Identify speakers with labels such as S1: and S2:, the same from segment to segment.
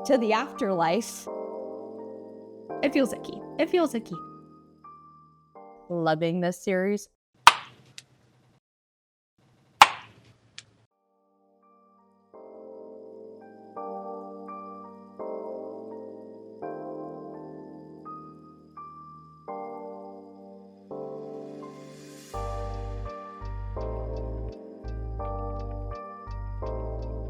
S1: to the afterlife. It feels icky. It feels icky. Loving this series.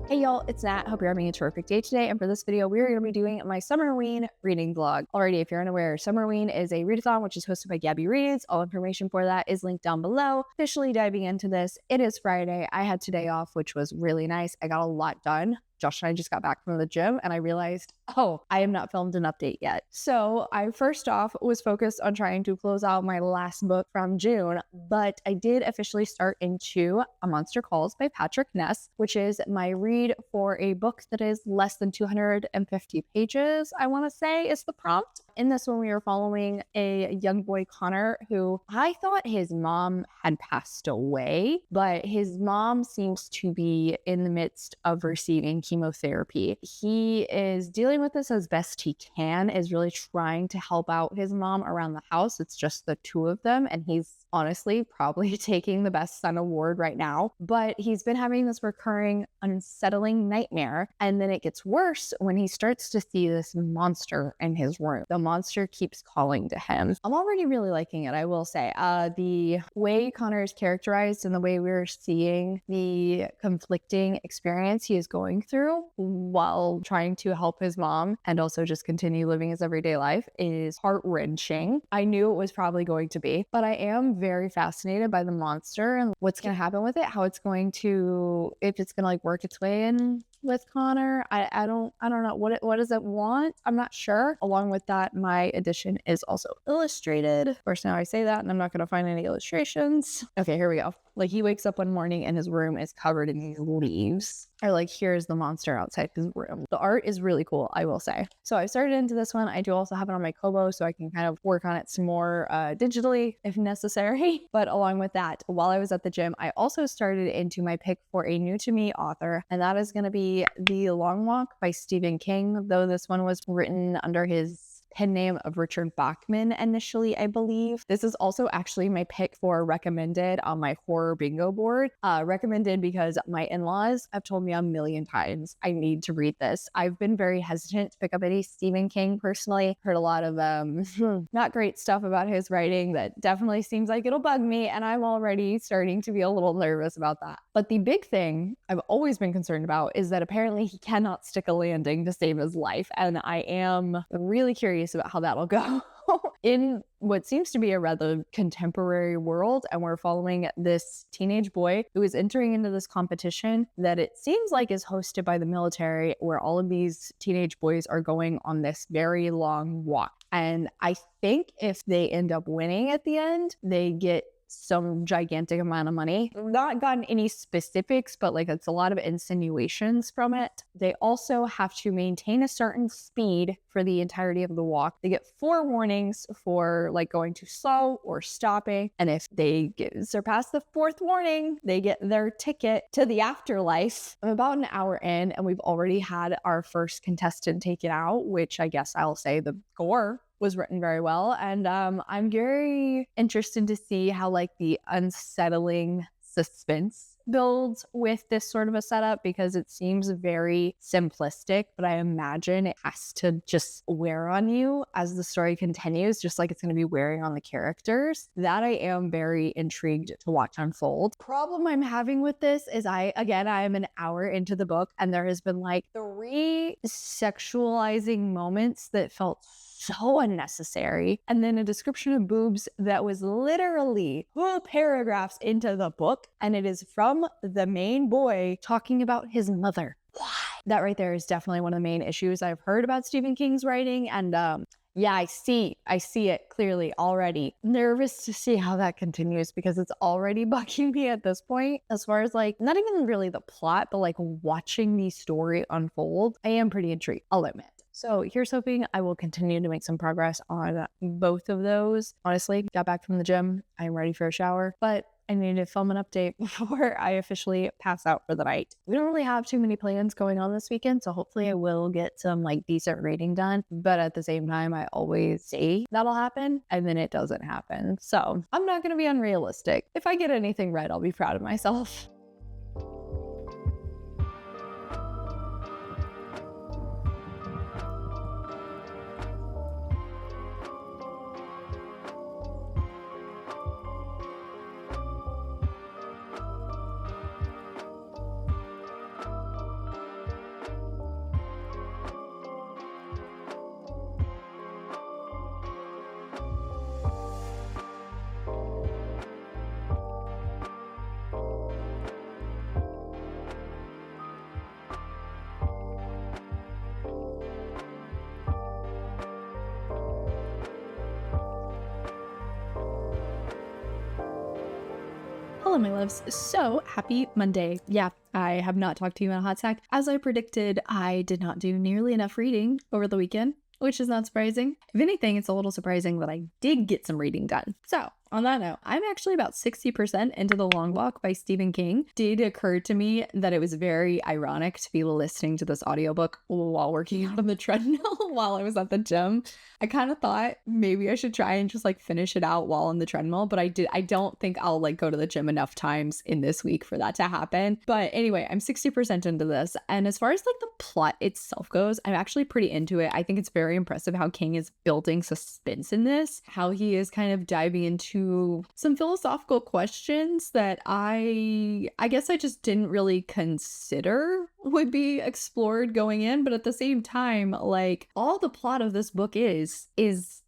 S1: Hey y'all, it's Nat. Hope you're having a terrific day today. And for this video, we're going to be doing my Summerween reading vlog. Alrighty, if you're unaware, Summerween is a readathon which is hosted by Gabby Reads. All information for that is linked down below. Officially diving into this, it is Friday. I had today off, which was really nice. I got a lot done. Josh and I just got back from the gym and I realized, oh, I have not filmed an update yet. So I first off was focused on trying to close out my last book from June, but I did officially start into A Monster Calls by Patrick Ness, which is my read for a book that is less than 250 pages, I want to say is the prompt. In this one, we are following a young boy, Connor, who I thought his mom had passed away, but his mom seems to be in the midst of receiving chemotherapy. He is dealing with this as best he can, is really trying to help out his mom around the house. It's just the two of them, and he's honestly probably taking the best son award right now, but he's been having this recurring unsettling nightmare, and then it gets worse when he starts to see this monster in his room. The monster keeps calling to him. I'm already really liking it, I will say. The way Connor is characterized and the way we're seeing the conflicting experience he is going through while trying to help his mom and also just continue living his everyday life is heart-wrenching. I knew it was probably going to be, but I am very fascinated by the monster and what's going to happen with it, how it's going to, if it's going to like work its way in with Connor. I don't know what does it want. I'm not sure. Along with that, my edition is also illustrated. Of course, now I say that and I'm not going to find any illustrations. Okay, here we go. Like he wakes up one morning and his room is covered in these leaves. Or like here's the monster outside his room. The art is really cool, I will say. So I started into this one. I do also have it on my Kobo so I can kind of work on it some more digitally if necessary. But along with that, while I was at the gym, I also started into my pick for a new to me author, and that is going to be The Long Walk by Stephen King, though this one was written under his pen name of Richard Bachman initially, I believe. This is also actually my pick for recommended on my horror bingo board. Recommended because my in-laws have told me a million times I need to read this. I've been very hesitant to pick up any Stephen King personally. Heard a lot of not great stuff about his writing that definitely seems like it'll bug me, and I'm already starting to be a little nervous about that. But the big thing I've always been concerned about is that apparently he cannot stick a landing to save his life, and I am really curious about how that'll go in what seems to be a rather contemporary world. And we're following this teenage boy who is entering into this competition that it seems like is hosted by the military, where all of these teenage boys are going on this very long walk. And I think if they end up winning at the end, they get some gigantic amount of money. Not gotten any specifics, but like it's a lot of insinuations from it. They also have to maintain a certain speed for the entirety of the walk. They get 4 warnings for like going too slow or stopping. And if they surpass the 4th warning, they get their ticket to the afterlife. I'm about an hour in and we've already had our first contestant taken out, which I guess I'll say the gore was written very well. And I'm very interested to see how like the unsettling suspense builds with this sort of a setup, because it seems very simplistic, but I imagine it has to just wear on you as the story continues, just like it's going to be wearing on the characters. That I am very intrigued to watch unfold. Problem I'm having with this is I am an hour into the book and there has been like 3 sexualizing moments that felt so unnecessary, and then a description of boobs that was literally 2 paragraphs into the book, and it is from the main boy talking about his mother. Why? That right there is definitely one of the main issues I've heard about Stephen King's writing, and yeah, I see it clearly already. Nervous to see how that continues, because it's already bugging me at this point. As far as like, not even really the plot, but like watching the story unfold, I am pretty intrigued, I'll admit. So here's hoping I will continue to make some progress on both of those. Honestly, got back from the gym. I'm ready for a shower, but I need to film an update before I officially pass out for the night. We don't really have too many plans going on this weekend, so hopefully I will get some like decent reading done. But at the same time, I always say that'll happen and then it doesn't happen. So I'm not going to be unrealistic. If I get anything read, I'll be proud of myself. Hello, my loves. So happy Monday. Yeah, I have not talked to you in a hot sec. As I predicted, I did not do nearly enough reading over the weekend, which is not surprising. If anything, it's a little surprising that I did get some reading done. So on that note, I'm actually about 60% into The Long Walk by Stephen King. It did occur to me that it was very ironic to be listening to this audiobook while working out on the treadmill while I was at the gym. I kind of thought maybe I should try and just like finish it out while on the treadmill, but I don't think I'll like go to the gym enough times in this week for that to happen. But anyway, I'm 60% into this. And as far as like the plot itself goes, I'm actually pretty into it. I think it's very impressive how King is building suspense in this, how he is kind of diving into some philosophical questions that I guess I just didn't really consider would be explored going in. But at the same time, like all the plot of this book is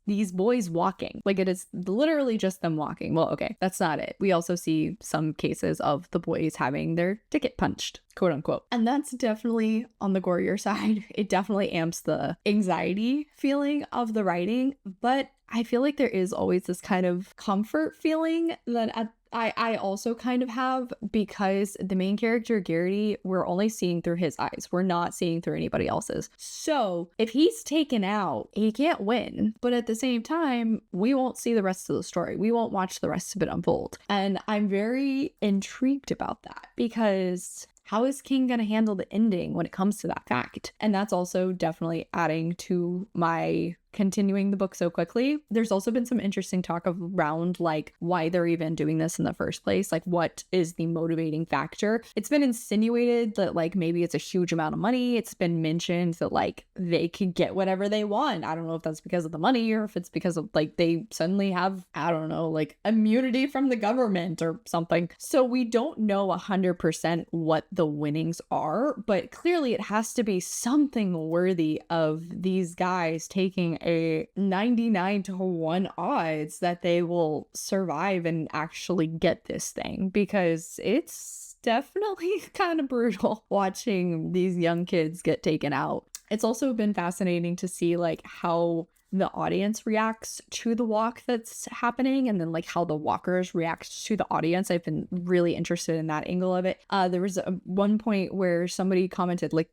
S1: these boys walking. Like it is literally just them walking. Well, okay, that's not it. We also see some cases of the boys having their ticket punched, quote unquote. And that's definitely on the gorier side. It definitely amps the anxiety feeling of the writing, but I feel like there is always this kind of comfort feeling that I also kind of have, because the main character, Garrity, we're only seeing through his eyes. We're not seeing through anybody else's. So if he's taken out, he can't win. But at the same time, we won't see the rest of the story. We won't watch the rest of it unfold. And I'm very intrigued about that, because how is King going to handle the ending when it comes to that fact? And that's also definitely adding to my continuing the book so quickly. There's also been some interesting talk around like why they're even doing this in the first place. Like what is the motivating factor? It's been insinuated that like maybe it's a huge amount of money. It's been mentioned that like they could get whatever they want. I don't know if that's because of the money or if it's because of like they suddenly have, I don't know, like immunity from the government or something. So we don't know 100% what the winnings are, but clearly it has to be something worthy of these guys taking a 99-1 odds that they will survive and actually get this thing, because it's definitely kind of brutal watching these young kids get taken out. It's also been fascinating to see like how the audience reacts to the walk that's happening, and then like how the walkers react to the audience. I've been really interested in that angle of it. There was one point where somebody commented like,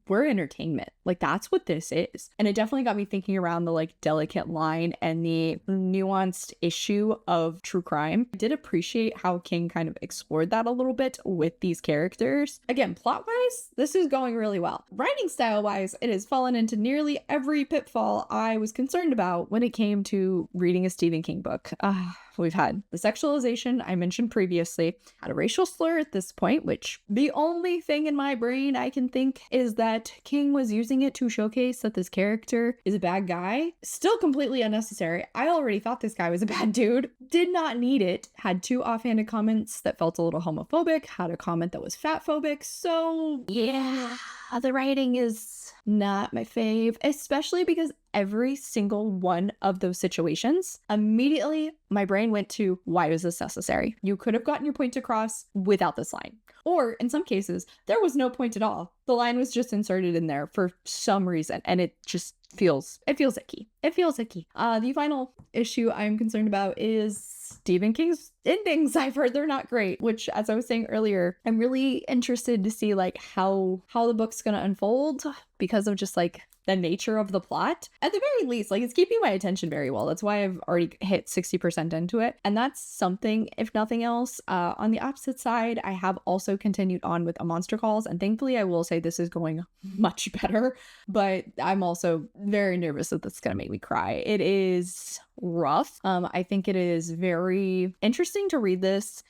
S1: we're entertainment, like that's what this is. And it definitely got me thinking around the like delicate line and the nuanced issue of true crime. I did appreciate how King kind of explored that a little bit with these characters. Again, plot wise, this is going really well. Writing style wise, it has fallen into nearly every pitfall I was concerned about when it came to reading a Stephen King book. We've had the sexualization I mentioned previously, had a racial slur at this point, which the only thing in my brain I can think is that King was using it to showcase that this character is a bad guy. Still completely unnecessary. I already thought this guy was a bad dude. Did not need it. Had two offhanded comments that felt a little homophobic, had a comment that was fatphobic. So yeah, the writing is not my fave, especially because every single one of those situations, immediately my brain went to, why was this necessary? You could have gotten your point across without this line. Or in some cases, there was no point at all. The line was just inserted in there for some reason, and it just feels icky. It feels icky. The final issue I'm concerned about is Stephen King's endings. I've heard they're not great, which, as I was saying earlier, I'm really interested to see like how the book's gonna unfold, because of just like the nature of the plot. At the very least, like, it's keeping my attention very well. That's why I've already hit 60% into it. And that's something, if nothing else. On the opposite side, I have also continued on with A Monster Calls. And thankfully, I will say this is going much better. But I'm also very nervous that this is going to make me cry. It is rough. I think it is very interesting to read this,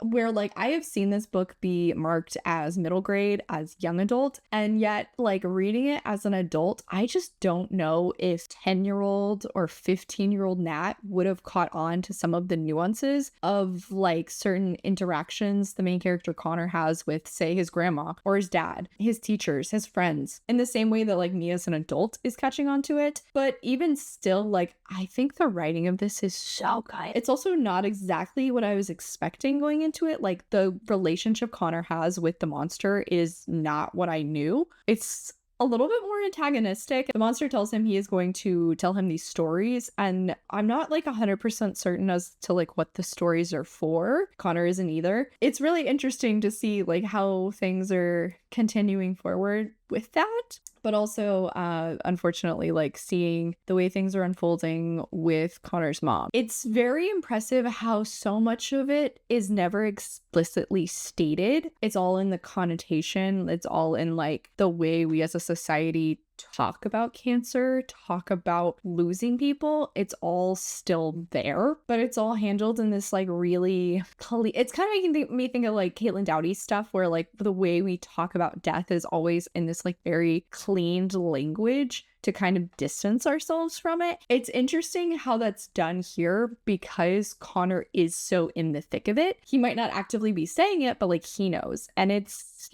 S1: where like I have seen this book be marked as middle grade, as young adult, and yet like reading it as an adult, I just don't know if 10-year-old or 15-year-old Nat would have caught on to some of the nuances of like certain interactions the main character Connor has with, say, his grandma or his dad, his teachers, his friends, in the same way that like me as an adult is catching on to it. But even still, like, I think the writing of this is so good. It's also not exactly what I was expecting going into it. Like, the relationship Connor has with the monster is not what I knew. It's a little bit more antagonistic. The monster tells him he is going to tell him these stories, and I'm not like 100% certain as to like what the stories are for. Connor isn't either. It's really interesting to see like how things are continuing forward with that, but also unfortunately like seeing the way things are unfolding with Connor's mom. It's very impressive how so much of it is never explicitly stated. It's all in the connotation. It's all in like the way we as a society talk about cancer, talk about losing people. It's all still there, but it's all handled in this like really it's kind of making me think of like Caitlin Doughty's stuff, where like the way we talk about death is always in this like very cleaned language to kind of distance ourselves from it. It's interesting how that's done here because Connor is so in the thick of it. He might not actively be saying it, but like he knows. And it's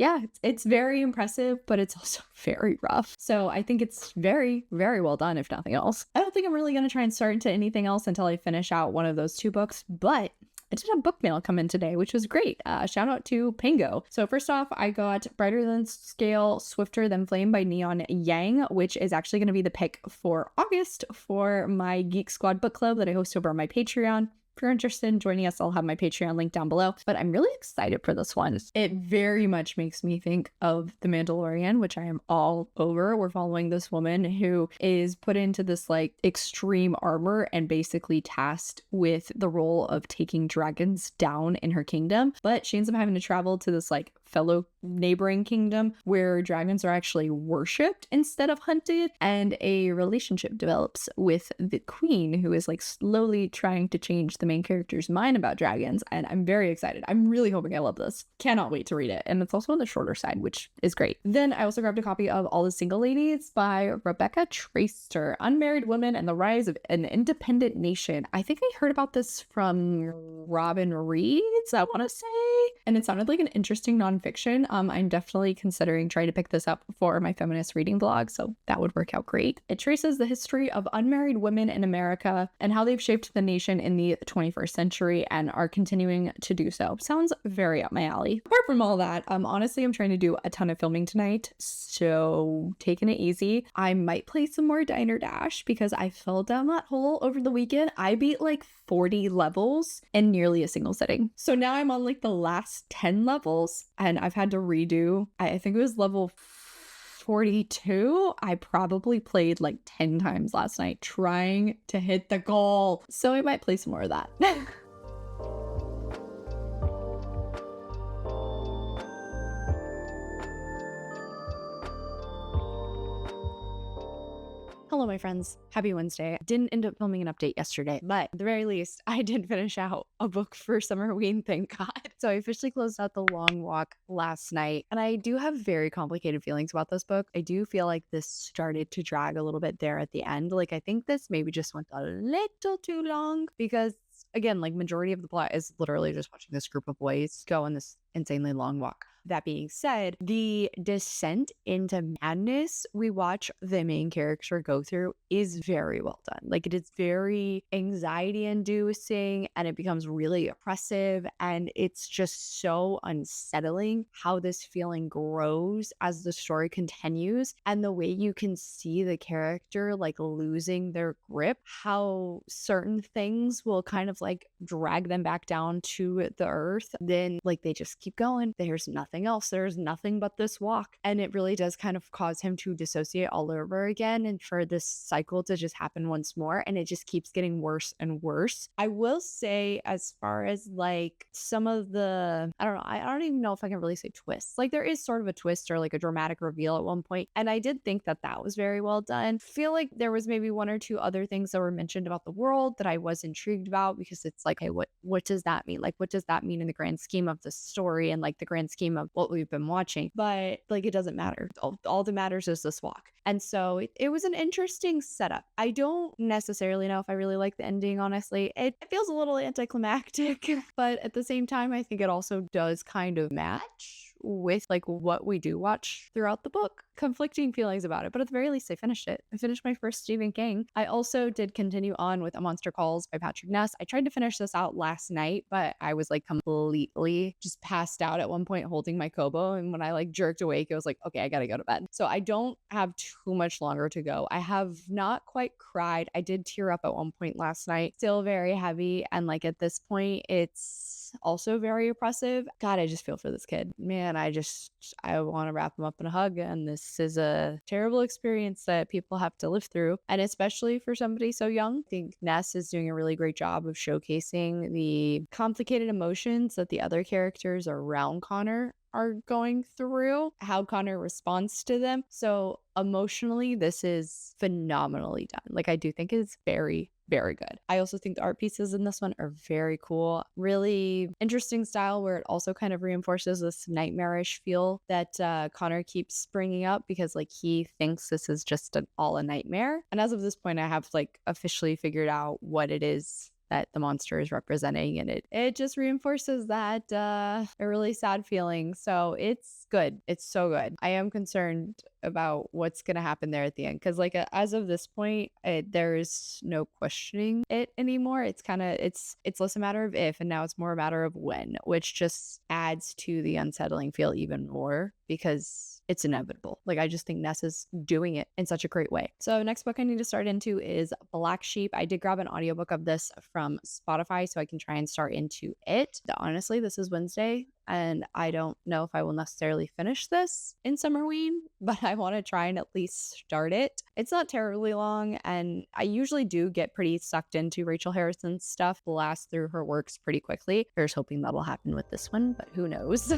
S1: very impressive, but it's also very rough. So I think it's very, very well done, if nothing else. I don't think I'm really going to try and start into anything else until I finish out one of those 2 books, but I did have book mail come in today, which was great. Shout out to Pango. So first off, I got Brighter Than Scale, Swifter Than Flame by Neon Yang, which is actually going to be the pick for August for my Geek Squad book club that I host over on my Patreon. If you're interested in joining us, I'll have my Patreon link down below. But I'm really excited for this one. It very much makes me think of The Mandalorian, which I am all over. We're following this woman who is put into this like extreme armor and basically tasked with the role of taking dragons down in her kingdom. But she ends up having to travel to this like fellow neighboring kingdom where dragons are actually worshipped instead of hunted, and a relationship develops with the queen, who is like slowly trying to change the main character's mind about dragons. And I'm very excited. I'm really hoping I love this. Cannot wait to read it. And it's also on the shorter side, which is great. Then I also grabbed a copy of All the Single Ladies by Rebecca Traister, Unmarried Women and the Rise of an Independent Nation. I think I heard about this from Robin Reads, I want to say, and it sounded like an interesting nonfiction. I'm definitely considering trying to pick this up for my feminist reading vlog, so that would work out great. It traces the history of unmarried women in America and how they've shaped the nation in the 21st century and are continuing to do so. Sounds very up my alley. Apart from all that, honestly, I'm trying to do a ton of filming tonight, so taking it easy. I might play some more Diner Dash because I fell down that hole over the weekend. I beat like 40 levels in nearly a single sitting. So now I'm on like the last 10 levels and I've had to redo, I think it was level 42. I probably played like 10 times last night trying to hit the goal. So I might play some more of that. Hello, my friends. Happy Wednesday. Didn't end up filming an update yesterday, but at the very least, I did finish out a book for Summerween, thank God. So I officially closed out The Long Walk last night, and I do have very complicated feelings about this book. I do feel like this started to drag a little bit there at the end. Like, I think this maybe just went a little too long because, again, like, majority of the plot is literally just watching this group of boys go on this insanely long walk. That being said, the descent into madness we watch the main character go through is very well done. Like, it is very anxiety inducing and it becomes really oppressive, and it's just so unsettling how this feeling grows as the story continues, and the way you can see the character like losing their grip, how certain things will kind of like drag them back down to the earth, then like they just keep going. There's nothing nothing else. There's nothing but this walk. And it really does kind of cause him to dissociate all over again, and for this cycle to just happen once more, and it just keeps getting worse and worse. I will say, as far as like some of the, I don't even know if I can really say twists. Like there is sort of a twist or like a dramatic reveal at one point, and I did think that that was very well done. Feel like there was maybe one or two other things that were mentioned about the world that I was intrigued about, because it's like, hey, what does that mean? Like, what does that mean in the grand scheme of the story and like the grand scheme of what we've been watching? But like, it doesn't matter. All that matters is this walk. And so it was an interesting setup. I don't necessarily know if I really like the ending, honestly. It feels a little anticlimactic, but at the same time, I think it also does kind of match with like what we do watch throughout the book. Conflicting feelings about it, but at the very least, I finished it. I finished my first Stephen King. I also did continue on with A Monster Calls by Patrick Ness. I tried to finish this out last night, but I was like completely just passed out at one point holding my Kobo, and when I like jerked awake, it was like, okay, I gotta go to bed. So I don't have too much longer to go. I have not quite cried. I did tear up at one point last night. Still very heavy, and like at this point, it's also very oppressive. God, I just feel for this kid. Man, I want to wrap him up in a hug, and this is a terrible experience that people have to live through, and especially for somebody so young. I think Ness is doing a really great job of showcasing the complicated emotions that the other characters around Connor are going through, how Connor responds to them. So emotionally, this is phenomenally done. Like, I do think it's very, very good. I also think the art pieces in this one are very cool. Really interesting style, where it also kind of reinforces this nightmarish feel that Connor keeps bringing up, because like he thinks this is just all a nightmare. And as of this point, I have like officially figured out what it is that the monster is representing, and it just reinforces that a really sad feeling. So it's good. It's so good. I am concerned about what's gonna happen there at the end, because like as of this point, there's no questioning it anymore. It's kind of it's less a matter of if, and now it's more a matter of when, which just adds to the unsettling feel even more, because it's inevitable. Like, I just think Ness is doing it in such a great way. So next book I need to start into is Black Sheep. I did grab an audiobook of this from Spotify so I can try and start into it. Honestly, this is Wednesday, and I don't know if I will necessarily finish this in Summerween, but I want to try and at least start it. It's not terribly long, and I usually do get pretty sucked into Rachel Harrison's stuff, blast through her works pretty quickly. Here's hoping that'll happen with this one, but who knows?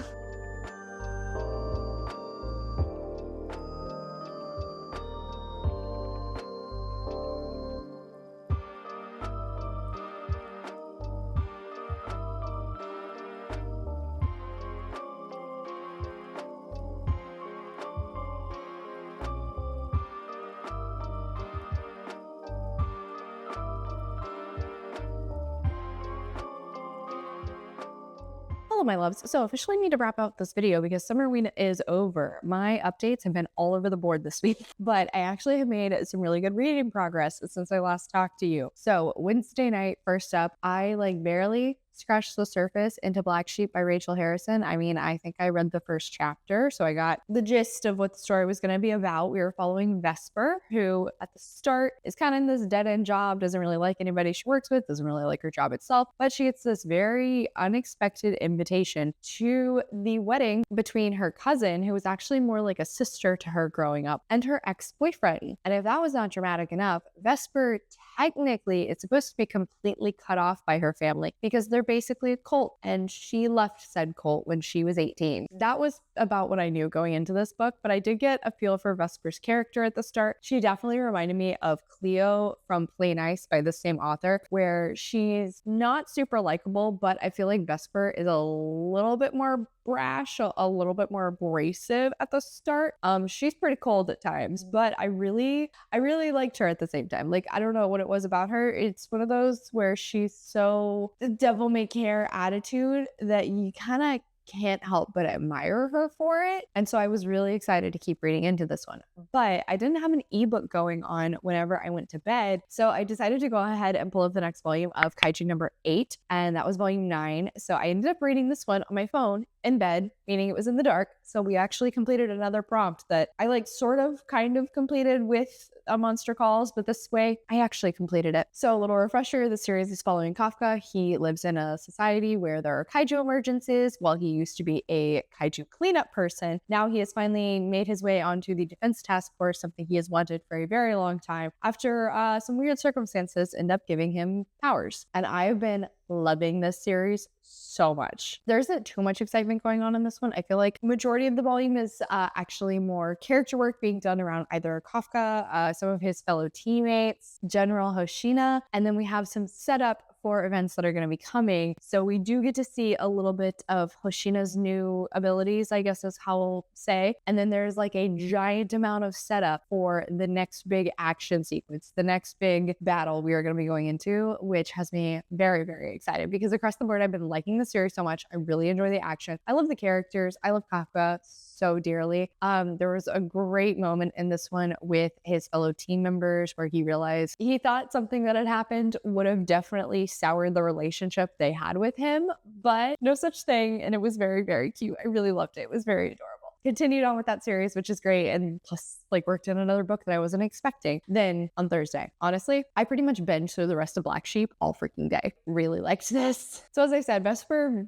S1: Hello, my loves. So officially need to wrap out this video because Summerween is over. My updates have been all over the board this week, but I actually have made some really good reading progress since I last talked to you. So Wednesday night, first up, I like barely scratched the surface into Black Sheep by Rachel Harrison. I mean, I think I read the first chapter, so I got the gist of what the story was going to be about. We were following Vesper, who at the start is kind of in this dead-end job, doesn't really like anybody she works with, doesn't really like her job itself, but she gets this very unexpected invitation to the wedding between her cousin, who was actually more like a sister to her growing up, and her ex-boyfriend. And if that was not dramatic enough, Vesper technically is supposed to be completely cut off by her family because they're basically a cult, and she left said cult when she was 18. That was about what I knew going into this book, but I did get a feel for Vesper's character at the start. She definitely reminded me of Cleo from Plain Ice by the same author, where she's not super likable, but I feel like Vesper is a little bit more brash, a little bit more abrasive at the start. She's pretty cold at times, but I really liked her at the same time. Like, I don't know what it was about her. It's one of those where she's so the devil may care attitude that you kind of can't help but admire her for it. And so I was really excited to keep reading into this one. But I didn't have an ebook going on whenever I went to bed, so I decided to go ahead and pull up the next volume of Kaiju number 8, and that was volume 9. So I ended up reading this one on my phone in bed, meaning it was in the dark. So we actually completed another prompt that I like sort of kind of completed with a Monster Calls, but this way I actually completed it. So a little refresher, the series is following Kafka. He lives in a society where there are kaiju emergencies. While he used to be a kaiju cleanup person, now he has finally made his way onto the defense task force, something he has wanted for a very long time, after some weird circumstances end up giving him powers. And I've been loving this series so much. There isn't too much excitement going on in this one. I feel like majority of the volume is actually more character work being done around either Kafka, some of his fellow teammates, General Hoshina, and then we have some setup for events that are going to be coming. So we do get to see a little bit of Hoshina's new abilities, I guess is how we'll say. And then there's like a giant amount of setup for the next big action sequence, the next big battle we are going to be going into, which has me very, very excited because across the board, I've been liking the series so much. I really enjoy the action. I love the characters. I love Kafka so dearly. There was a great moment in this one with his fellow team members where he realized he thought something that had happened would have definitely soured the relationship they had with him, but no such thing. And it was very, very cute. I really loved it. It was very adorable. Continued on with that series, which is great. And plus, like, worked in another book that I wasn't expecting. Then on Thursday, honestly, I pretty much binged through the rest of Black Sheep all freaking day. Really liked this. So as I said, Vesper,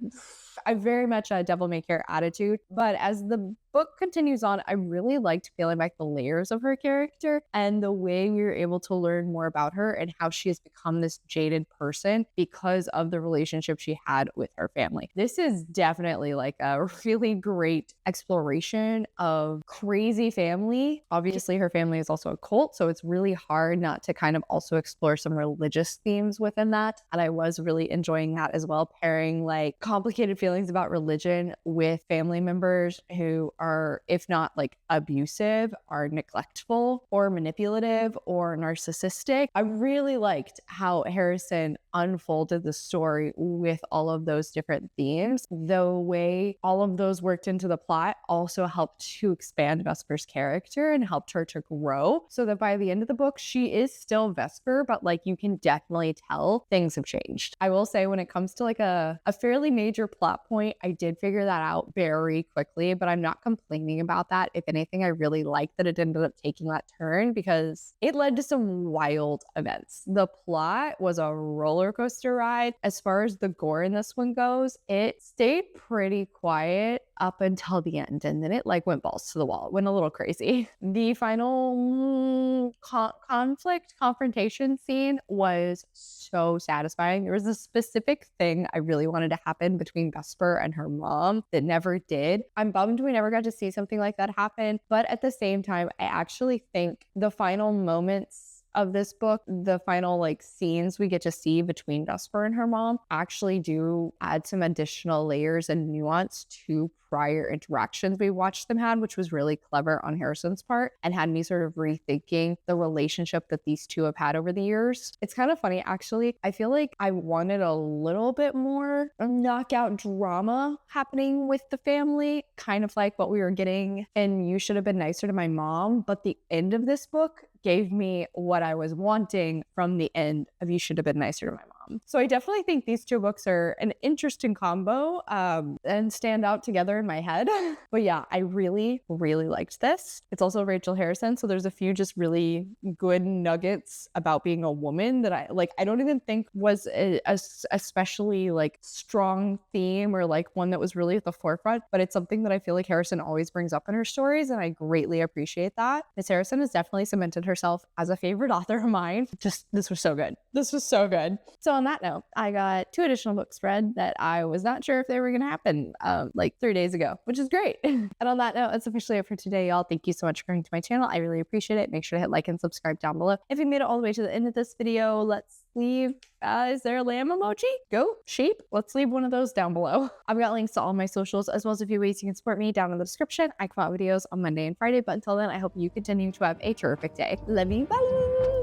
S1: I very much a devil may care attitude. But as the book continues on, I really liked peeling back the layers of her character and the way we were able to learn more about her and how she has become this jaded person because of the relationship she had with her family. This is definitely like a really great exploration of crazy family. Obviously, her family is also a cult, so it's really hard not to kind of also explore some religious themes within that. And I was really enjoying that as well, pairing like complicated feelings about religion with family members who are, if not like abusive, are neglectful or manipulative or narcissistic. I really liked how Harrison unfolded the story with all of those different themes. The way all of those worked into the plot also helped to expand Vesper's character and helped her to grow so that by the end of the book, she is still Vesper, but like you can definitely tell things have changed. I will say when it comes to like a fairly major plot point, I did figure that out very quickly, but I'm not complaining about that. If anything, I really liked that it ended up taking that turn because it led to some wild events. The plot was a roller coaster ride. As far as the gore in this one goes, it stayed pretty quiet up until the end, and then it like went balls to the wall. It went a little crazy. The final confrontation scene was so satisfying. There was a specific thing I really wanted to happen between Vesper and her mom that never did. I'm bummed we never got to see something like that happen, but at the same time, I actually think the final moments of this book, the final like scenes we get to see between Vesper and her mom actually do add some additional layers and nuance to prior interactions we watched them had, which was really clever on Harrison's part and had me sort of rethinking the relationship that these two have had over the years. It's kind of funny, actually. I feel like I wanted a little bit more knockout drama happening with the family, kind of like what we were getting in You Should Have Been Nicer to My Mom, but the end of this book gave me what I was wanting from the end of You Should Have Been Nicer to My Mom. So I definitely think these two books are an interesting combo and stand out together in my head. But yeah, I really, really liked this. It's also Rachel Harrison, so there's a few just really good nuggets about being a woman that I don't even think was a especially like strong theme or like one that was really at the forefront, but it's something that I feel like Harrison always brings up in her stories, and I greatly appreciate that. Miss Harrison has definitely cemented herself as a favorite author of mine. Just, this was so good. This was so good. So on that note, I got 2 additional books read that I was not sure if they were going to happen like 3 days ago, which is great. And on that note, that's officially it for today, y'all. Thank you so much for coming to my channel. I really appreciate it. Make sure to hit like and subscribe down below. If you made it all the way to the end of this video, let's leave, is there a lamb emoji? Goat? Sheep? Let's leave one of those down below. I've got links to all my socials as well as a few ways you can support me down in the description. I come out videos on Monday and Friday, but until then, I hope you continue to have a terrific day. Love you. Bye.